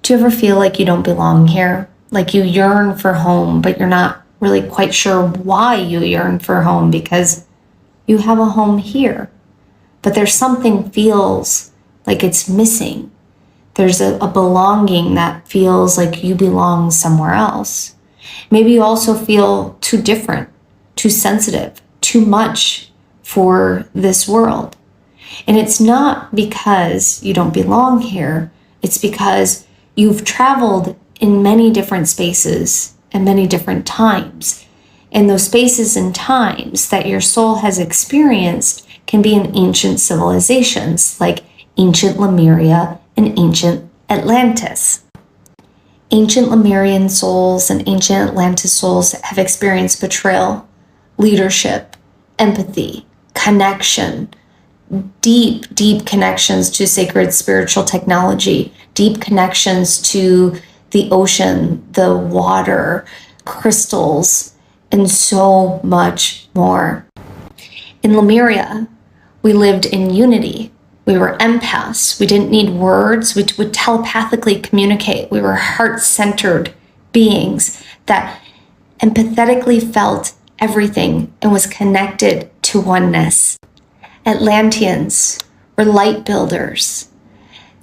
Do you ever feel like you don't belong here? Like you yearn for home, but you're not really quite sure why you yearn for home, because you have a home here, but there's something feels like it's missing. There's a belonging that feels like you belong somewhere else. Maybe you also feel too different, too sensitive, too much for this world. And it's not because you don't belong here. It's because you've traveled in many different spaces and many different times. And those spaces and times that your soul has experienced can be in ancient civilizations like ancient Lemuria and ancient Atlantis. Ancient Lemurian souls and ancient Atlantis souls have experienced betrayal, leadership, empathy, connection, deep, deep connections to sacred spiritual technology, deep connections to the ocean, the water, crystals, and so much more. In Lemuria, we lived in unity. We were empaths. We didn't need words. We would telepathically communicate. We were heart-centered beings that empathetically felt everything and was connected to oneness. Atlanteans were light builders.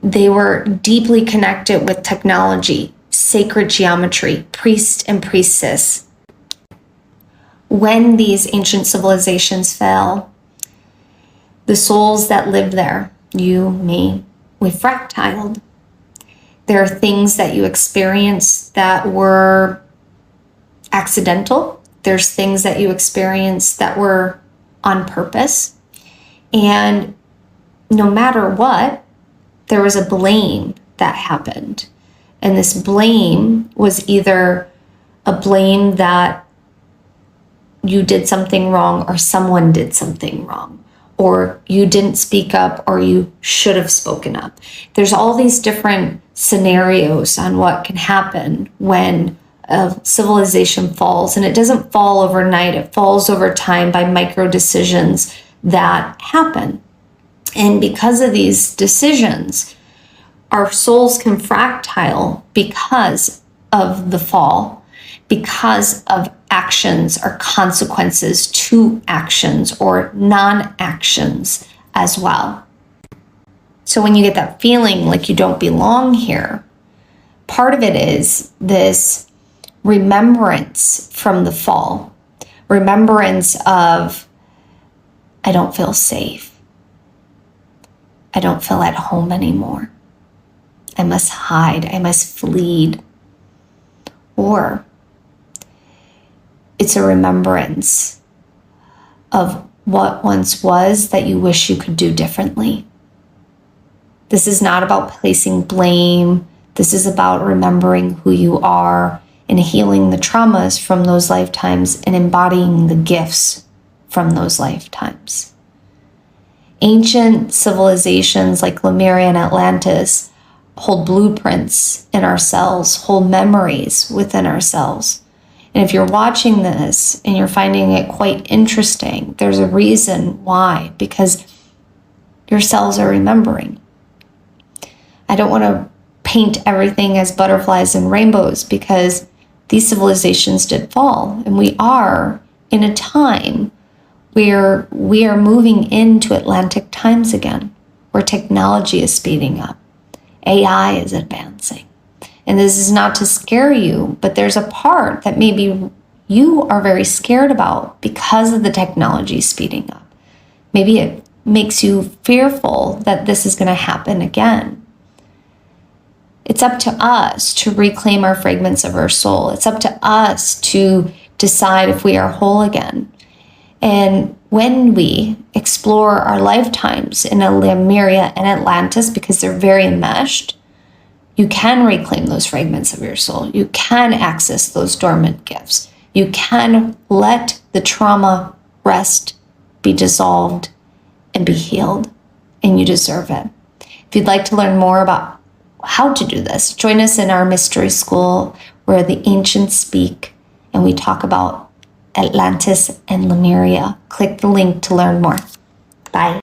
They were deeply connected with technology, sacred geometry, priest and priestess. When these ancient civilizations fell, the souls that lived there, you, me, we fractaled. There are things that you experienced that were accidental. There's things that you experienced that were on purpose. And no matter what, there was a blame that happened. And this blame was either a blame that you did something wrong or someone did something wrong, or you didn't speak up or you should have spoken up. There's all these different scenarios on what can happen when a civilization falls, and it doesn't fall overnight. It falls over time by micro decisions that happen. And because of these decisions, our souls can fractile because of the fall, because of actions or consequences to actions or non-actions as well. So when you get that feeling like you don't belong here, part of it is this remembrance from the fall, remembrance of, I don't feel safe. I don't feel at home anymore. I must hide. I must flee. Or it's a remembrance of what once was that you wish you could do differently. This is not about placing blame. This is about remembering who you are and healing the traumas from those lifetimes and embodying the gifts from those lifetimes. Ancient civilizations like Lemuria and Atlantis hold blueprints in our cells, hold memories within ourselves. And if you're watching this and you're finding it quite interesting, there's a reason why, because your cells are remembering. I don't want to paint everything as butterflies and rainbows, because these civilizations did fall, and we are in a time where we are moving into Atlantic times again, where technology is speeding up, AI is advancing. And this is not to scare you, but there's a part that maybe you are very scared about because of the technology speeding up. Maybe it makes you fearful that this is going to happen again. It's up to us to reclaim our fragments of our soul. It's up to us to decide if we are whole again. And when we explore our lifetimes in Lemuria and Atlantis, because they're very enmeshed, you can reclaim those fragments of your soul. You can access those dormant gifts. You can let the trauma rest, be dissolved, and be healed. And you deserve it. If you'd like to learn more about how to do this, join us in our mystery school where the ancients speak and we talk about Atlantis and Lemuria. Click the link to learn more. Bye.